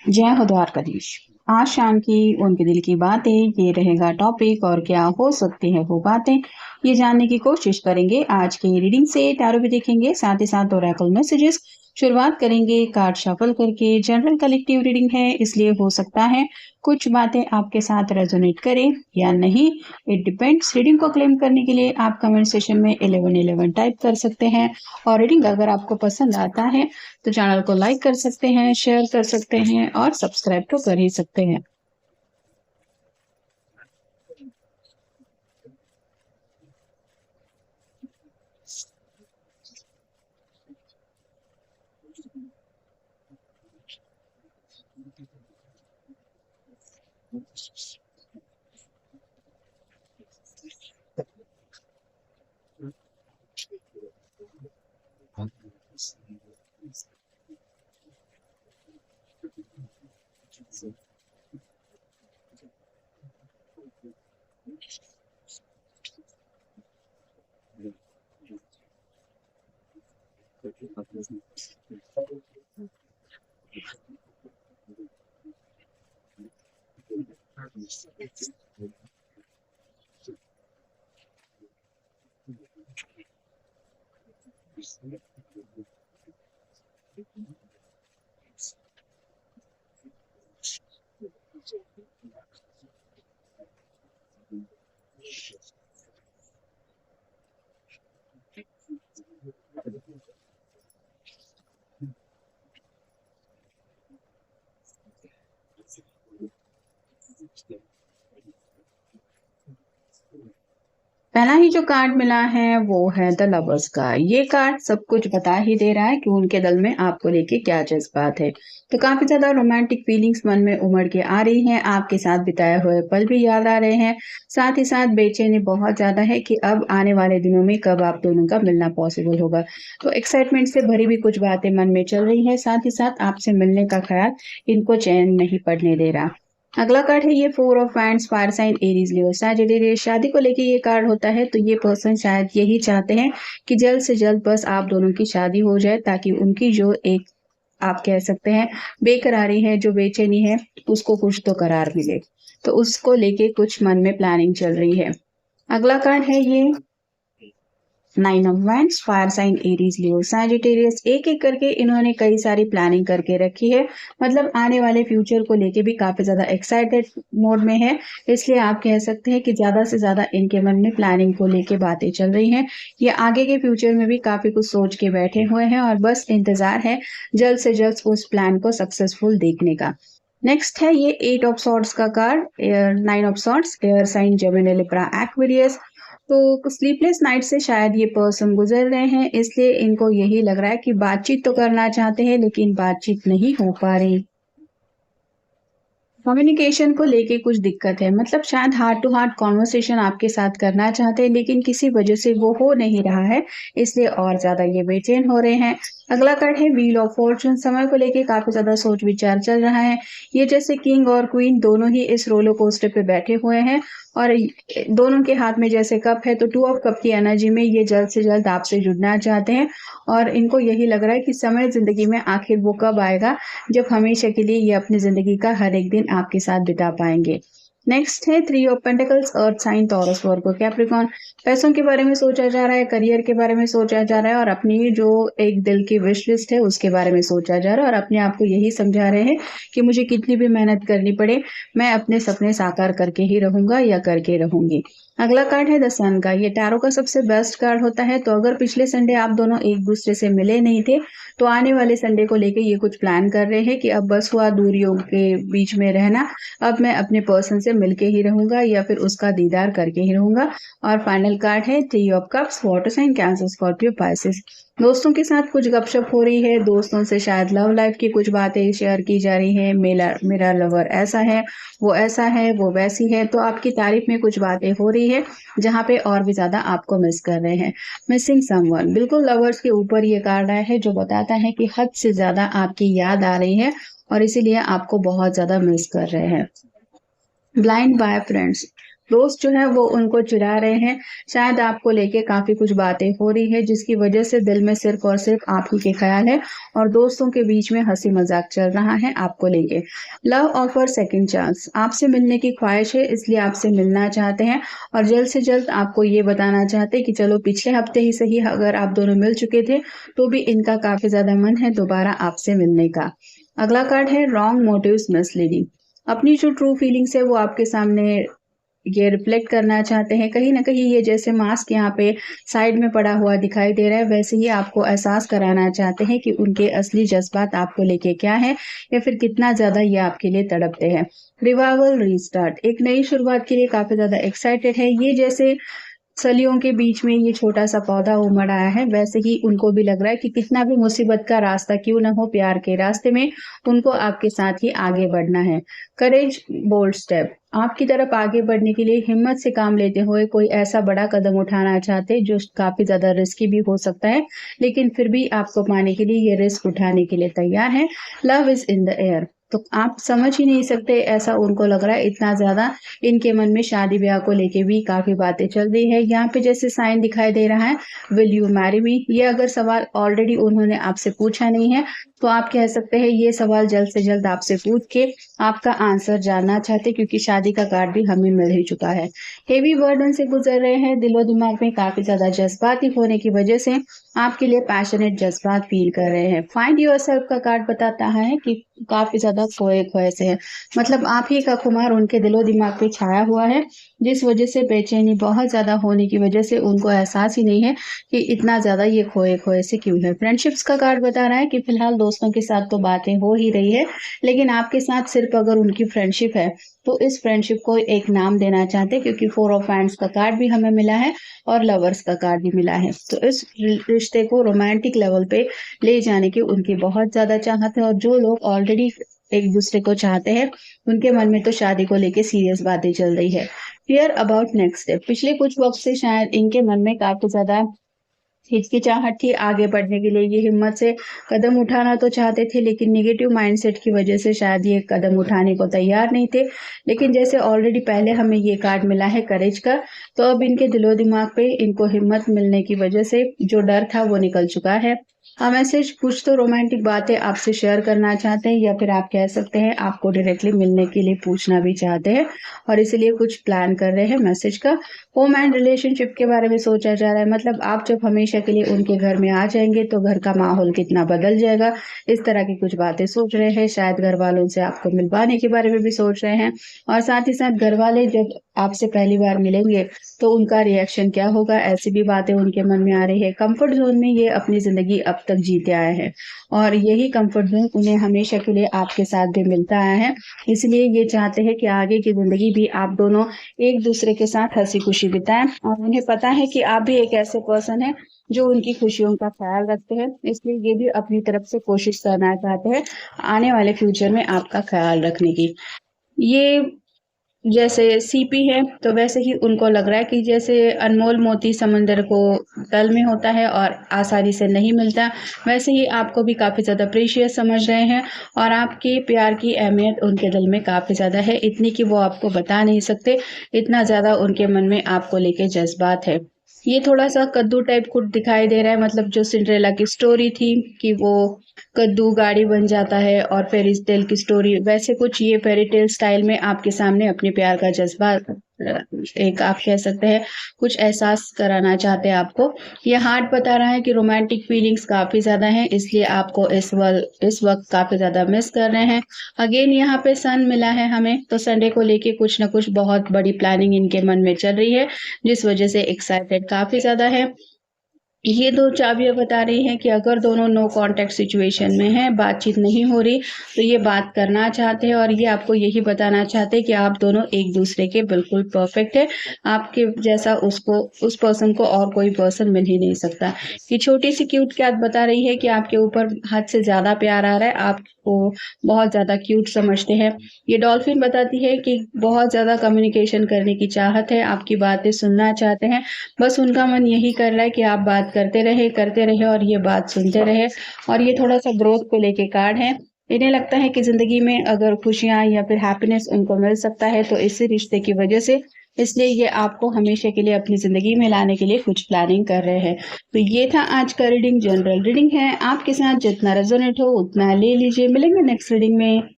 जय हो द्वारकाधीश। आज शाम की उनके दिल की बातें ये रहेगा टॉपिक और क्या हो सकती है वो बातें ये जानने की कोशिश करेंगे। आज के रीडिंग से टैरो भी देखेंगे, साथ ही साथ ओरेकल मैसेजेस। शुरुआत करेंगे कार्ड शफल करके। जनरल कलेक्टिव रीडिंग है, इसलिए हो सकता है कुछ बातें आपके साथ रेजोनेट करें या नहीं, इट डिपेंड्स। रीडिंग को क्लेम करने के लिए आप कमेंट सेशन में 1111 टाइप कर सकते हैं। और रीडिंग अगर आपको पसंद आता है तो चैनल को लाइक कर सकते हैं, शेयर कर सकते हैं और सब्सक्राइब तो कर ही सकते हैं। पहला ही जो कार्ड मिला है वो है द लवर्स का। ये कार्ड सब कुछ बता ही दे रहा है कि उनके दिल में आपको लेके क्या जज्बात है। तो काफी ज्यादा रोमांटिक फीलिंग्स मन में उमड़ के आ रही हैं, आपके साथ बिताए हुए पल भी याद आ रहे हैं। साथ ही साथ बेचैनी बहुत ज्यादा है कि अब आने वाले दिनों में कब आप दोनों का मिलना पॉसिबल होगा। तो एक्साइटमेंट से भरी भी कुछ बातें मन में चल रही है, साथ ही साथ आपसे मिलने का ख्याल इनको चैन नहीं पड़ने दे रहा। अगला कार्ड है ये 4 of wands, fire sign Aries Leo Sagittarius. शादी को लेके ये कार्ड होता है, तो ये पर्सन शायद यही चाहते हैं कि जल्द से जल्द बस आप दोनों की शादी हो जाए, ताकि उनकी जो एक आप कह सकते हैं बेकरारी है, जो बेचैनी है, उसको कुछ तो करार मिले। तो उसको लेके कुछ मन में प्लानिंग चल रही है। अगला कार्ड है ये 9 of wands, fire sign Aries Leo Sagittarius. एक एक करके इन्होंने कई सारी प्लानिंग करके रखी है, मतलब आने वाले फ्यूचर को लेके भी काफी ज्यादा एक्साइटेड मोड में है। इसलिए आप कह सकते हैं कि ज्यादा से ज्यादा इनके मन में प्लानिंग को लेके बातें चल रही हैं। ये आगे के फ्यूचर में भी काफी कुछ सोच के बैठे हुए हैं और बस इंतजार है जल्द से जल्द उस प्लान को सक्सेसफुल देखने का। नेक्स्ट है ये 8 ऑफ सॉर्ड्स का card, 9 of swords, air sign Gemini Libra Aquarius. तो स्लीपलेस नाइट से शायद ये पर्सन गुजर रहे हैं, इसलिए इनको यही लग रहा है कि बातचीत तो करना चाहते हैं लेकिन बातचीत नहीं हो पा रही। कम्युनिकेशन को लेके कुछ दिक्कत है, मतलब शायद हार्ट टू हार्ट कॉन्वर्सेशन आपके साथ करना चाहते हैं लेकिन किसी वजह से वो हो नहीं रहा है, इसलिए और ज्यादा ये बेचैन हो रहे हैं। अगला कार्ड है व्हील ऑफ फॉर्चून। समय को लेके काफी ज्यादा सोच विचार चल रहा है। ये जैसे किंग और क्वीन दोनों ही इस रोलर कोस्टर पे बैठे हुए हैं और दोनों के हाथ में जैसे कप है, तो 2 ऑफ कप की एनर्जी में ये जल्द से जल्द आपसे जुड़ना चाहते हैं। और इनको यही लग रहा है कि समय जिंदगी में आखिर वो कब आएगा जब हमेशा के लिए ये अपनी जिंदगी का हर एक दिन आपके साथ बिता पाएंगे। नेक्स्ट है 3 of pentacles, earth sign Taurus Virgo Capricorn. पैसों के बारे में सोचा जा रहा है, करियर के बारे में सोचा जा रहा है और अपनी जो एक दिल की विश लिस्ट है उसके बारे में सोचा जा रहा है, और अपने आप को यही समझा रहे हैं कि मुझे कितनी भी मेहनत करनी पड़े, मैं अपने सपने साकार करके ही रहूंगा या करके रहूंगी। अगला कार्ड है द सन का। ये टैरो का सबसे बेस्ट कार्ड होता है। तो अगर पिछले संडे आप दोनों एक दूसरे से मिले नहीं थे, तो आने वाले संडे को लेके ये कुछ प्लान कर रहे हैं कि अब बस हुआ दूरियों के बीच में रहना, अब मैं अपने पर्सन से मिलके ही रहूंगा या फिर उसका दीदार करके ही रहूंगा। और फाइनल कार्ड है 3 of cups, water sign Cancer Scorpio Pisces. दोस्तों के साथ कुछ गपशप हो रही है, दोस्तों से शायद लव लाइफ की कुछ बातें शेयर की जा रही है। मेरा मेरा लवर ऐसा है, वो ऐसा है, वो वैसी है, तो आपकी तारीफ में कुछ बातें हो रही है जहाँ पे और भी ज्यादा आपको मिस कर रहे हैं। मिसिंग समवन, बिल्कुल लवर्स के ऊपर ये कार्ड आया है जो बताता है कि हद से ज्यादा आपकी याद आ रही है और इसीलिए आपको बहुत ज्यादा मिस कर रहे हैं। ब्लाइंड बाय फ्रेंड्स, दोस्त जो है वो उनको चिढ़ा रहे हैं, शायद आपको लेके काफ़ी कुछ बातें हो रही है जिसकी वजह से दिल में सिर्फ़ और सिर्फ़ आप ही के ख़्याल है और दोस्तों के बीच में हँसी-मज़ाक चल रहा है आपको लेके। लव ऑफ़र सेकंड चांस, आपसे मिलने की ख़्वाहिश है इसलिए आपसे मिलना चाहते हैं और जल्द से जल्द आपको ये बताना चाहते हैं कि चलो पिछले हफ़्ते ही सही अगर आप दोनों मिल चुके थे, तो भी इनका काफ़ी ज़्यादा मन है दोबारा आपसे मिलने का। अगला कार्ड है रॉन्ग मोटिव्स मिसलीडिंग, अपनी जो ट्रू फीलिंग्स है वो आपके सामने ये रिफ्लेक्ट करना चाहते हैं। कहीं न कहीं ये जैसे मास्क यहाँ पे साइड में पड़ा हुआ दिखाई दे रहा है, वैसे ही आपको एहसास कराना चाहते हैं कि उनके असली जज़्बात आपको लेके क्या हैं या फिर कितना ज़्यादा ये आपके लिए तड़पते हैं। रिवाइवल रीस्टार्ट, एक नई शुरुआत के लिए काफ़ी ज़्यादा एक्साइटेड है। ये जैसे कलियों के बीच में ये छोटा-सा पौधा उमड़ आया है, वैसे ही उनको भी लग रहा है कि कितना भी मुसीबत का रास्ता क्यों ना हो प्यार के रास्ते में, उनको आपके साथ ही आगे बढ़ना है। करेज बोल्ड स्टेप, आपकी तरफ आगे बढ़ने के लिए हिम्मत से काम लेते हुए कोई ऐसा बड़ा कदम उठाना चाहते हैं जो काफ़ी ज़्यादा रिस्की भी हो सकता है, लेकिन फिर भी आपको पाने के लिए ये रिस्क उठाने के लिए तैयार हैं। Love is in the air, तो आप समझ ही नहीं सकते ऐसा उनको लग रहा है इतना ज़्यादा इनके मन में शादी-ब्याह को लेके भी काफ़ी बातें चल रही है। यहाँ पे जैसे साइन दिखाई दे रहा है, विल यू मैरी मी? ये अगर सवाल ऑलरेडी उन्होंने आपसे पूछा नहीं है, तो आप कह सकते हैं ये सवाल जल्द से जल्द आपसे पूछ के आपका आंसर जानना चाहते, क्योंकि शादी का कार्ड भी हमें मिल ही चुका है। हेवी बर्डन से गुज़र रहे हैं, दिलो-दिमाग में काफ़ी ज़्यादा जज़्बाती होने की वजह से आपके लिए पैशनेट जज़्बात फ़ील कर रहे हैं। फाइंड योरसेल्फ का कार्ड बताता है कि काफ़ी ज़्यादा खोए-खोए से हैं। मतलब आप ही का खुमार उनके दिलो-दिमाग पे छाया हुआ है, जिस वजह से बेचैनी बहुत ज़्यादा होने की वजह से उनको एहसास ही नहीं है कि इतना ज़्यादा ये खोए-खोए से क्यों है। फ्रेंडशिप्स का कार्ड बता रहा है कि फ़िलहाल दोस्तों के साथ तो बातें हो ही रही है, लेकिन आपके साथ सिर्फ़ अगर उनकी फ्रेंडशिप है, तो इस फ्रेंडशिप को एक नाम देना चाहते हैं, क्योंकि 4 ऑफ हैंड्स का कार्ड भी हमें मिला है और लवर्स का कार्ड भी मिला है। तो इस रिश्ते को रोमांटिक लेवल पे ले जाने की उनकी बहुत ज़्यादा चाहत है और जो लोग ऑलरेडी एक-दूसरे को चाहते हैं, उनके मन में तो शादी को लेके सीरियस बातें चल रही है। फ़ियर अबाउट नेक्स्ट स्टेप, पिछले कुछ वक़्त से शायद इनके मन में काफ़ी ज़्यादा हिचकिचाहट थी आगे बढ़ने के लिए, ये हिम्मत से कदम उठाना तो चाहते थे, लेकिन नेगेटिव माइंडसेट की वजह से शायद ये कदम उठाने को तैयार नहीं थे। लेकिन जैसे ऑलरेडी पहले हमें ये कार्ड मिला है करेज का, तो अब इनके दिलो-दिमाग पे इनको हिम्मत मिलने की वजह से जो डर था वो निकल चुका है। मैसेज कुछ तो रोमांटिक बातें आपसे शेयर करना चाहते हैं, या फिर आप कह सकते हैं आपको डायरेक्टली मिलने के लिए पूछना भी चाहते हैं और इसीलिए कुछ प्लान कर रहे हैं मैसेज का। होम एंड रिलेशनशिप के बारे में सोचा जा रहा है, मतलब आप जब हमेशा के लिए उनके घर में आ जाएँगे तो घर का माहौल कितना बदल जाएगा, इस तरह की कुछ बातें सोच रहे हैं। शायद घरवालों से आपको मिलवाने के बारे में भी सोच रहे हैं और साथ ही साथ घरवाले जब आपसे पहली बार मिलेंगे तो उनका रिएक्शन क्या होगा, ऐसी भी बातें उनके मन में आ रही है। कम्फर्ट ज़ोन में ये अपनी ज़िंदगी अब तक जीते आए हैं और यही कम्फर्ट ज़ोन उन्हें हमेशा के लिए आपके साथ भी मिलता आया है। इसलिए ये चाहते हैं कि आगे की ज़िंदगी भी आप दोनों एक-दूसरे के साथ हँसी-खुशी बिताएँ और उन्हें पता है कि आप भी एक ऐसे पर्सन हैं जो उनकी खुशियों का ख़्याल रखते हैं। इसलिए ये भी अपनी तरफ से कोशिश करना चाहते हैं आने वाले फ्यूचर में आपका ख़्याल रखने की। ये जैसे सीपी है, तो वैसे ही उनको लग रहा है कि जैसे अनमोल मोती समंदर को तल में होता है और आसानी से नहीं मिलता, वैसे ही आपको भी काफ़ी ज़्यादा प्रीशियस समझ रहे हैं और आपके प्यार की अहमियत उनके दिल में काफ़ी ज़्यादा है, इतनी कि वो आपको बता नहीं सकते, इतना ज़्यादा उनके मन में आपको लेके जज़्बात है। ये थोड़ा-सा कद्दू टाइप कुछ दिखाई दे रहा है, मतलब जो सिंड्रेला की स्टोरी थी कि वो कद्दू गाड़ी बन जाता है और फेरी टेल की स्टोरी, वैसे कुछ ये फेरी टेल स्टाइल में आपके सामने अपने प्यार का जज़्बा एक आप कह सकते हैं कुछ एहसास कराना चाहते हैं आपको। ये हार्ट बता रहा है कि रोमांटिक फीलिंग्स काफ़ी ज़्यादा हैं, इसलिए आपको इस वक़्त काफ़ी ज़्यादा मिस कर रहे हैं। अगेन यहाँ पे सन मिला है हमें, तो संडे को लेके कुछ न कुछ बहुत बड़ी प्लानिंग इनके मन में चल रही है, जिस वज़ह से एक्साइटेड काफ़ी ज़्यादा है। ये 2 चाबियाँ बता रही हैं कि अगर दोनों नो कॉन्टैक्ट सिचुएशन में हैं, बातचीत नहीं हो रही, तो ये बात करना चाहते हैं और ये आपको यही बताना चाहते हैं कि आप दोनों एक-दूसरे के बिल्कुल परफेक्ट हैं। आपके जैसा उस पर्सन को और कोई पर्सन मिल ही नहीं सकता। ये छोटी-सी क्यूट कैट बता रही है कि आपके ऊपर हद से ज़्यादा प्यार आ रहा है, आपको बहुत ज़्यादा क्यूट समझते हैं। ये डॉल्फिन बताती है कि बहुत ज़्यादा कम्युनिकेशन करने की चाहत है, आपकी बातें सुनना चाहते हैं। बस उनका मन यही कर रहा है कि आप बात करते रहे और ये बात सुनते रहे और ये थोड़ा-सा ग्रोथ को लेके कार्ड है। इन्हें लगता है कि ज़िंदगी में अगर खुशियाँ या फिर हैप्पीनेस उनको मिल सकता है, तो इसी रिश्ते की वजह से इसलिए ये आपको हमेशा के लिए अपनी ज़िंदगी में लाने के लिए कुछ प्लानिंग कर रहे हैं। तो ये था आज का रीडिंग, जनरल रीडिंग है। आपके साथ जितना रेज़ोनेट हो उतना ले लीजिए। मिलेंगे नेक्स्ट रीडिंग में।